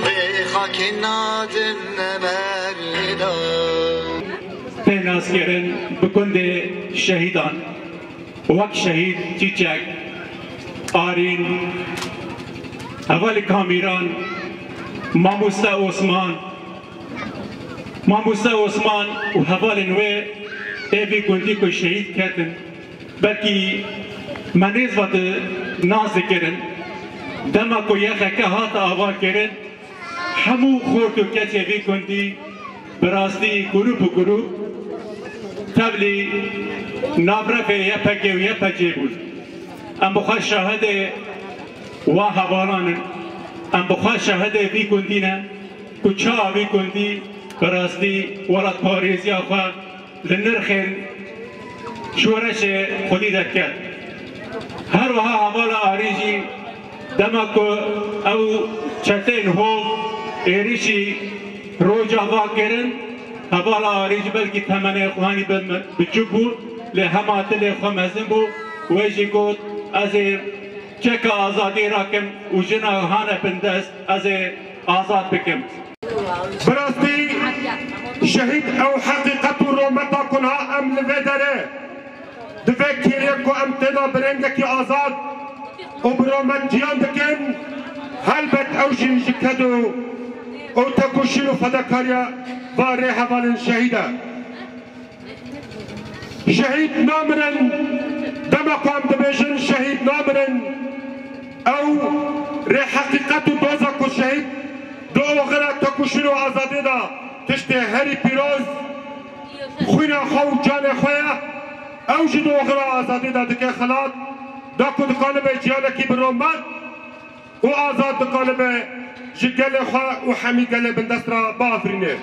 بخاک نادم نمردا تناس کرن بکند شهیدان وقت شهید چیچک آرین اول کامیران ماموستا عثمان و حوال نوی ایوی گندی کو شهید کردن بلکی منیز وقت ناز کرن دما کو یخه که هات آوا کرن همو خورد و کچ ایوی گندی براستی گروپ تبلی نابرف یپگی و یپجی بود ام بخواه شاهد و حوالانن ام بخواه شاهد ایوی گندی نه کچا ایوی گندی براستی ولد پاریزی آخواه لنرخین شورش خودی دکت هر وها حوالا آریجی دمکو او چتین هو ایریشی روج آوا کرن حوالا آریج بلکی تمنه خوانی بچوک بود لحما تل خواه مزن بود ویجی گود از چک آزادی را کم و جنا هانه بندست از آزاد بکم براستی شهید او حقیقت رو متا کنها ام لودره دوی کیره کو ام تدا برنگکی آزاد و برومت جیان دکن هلبت او جکدو او تکوشین و فداکاریا واره حوالن شهیده شهید نامرن دمقام دبیشن شهید نامرن او ره حقیقت و دوزا کو شهید دو غره تکوشین و آزادی دا تشت هری پیروز خوینا خو جان خویا او جدو غره آزادی دا دکه خلات دا کو دکانه به جیانکی برومت و آزاد دکانه به جگل خواه و حمی گل بندست را بافرینه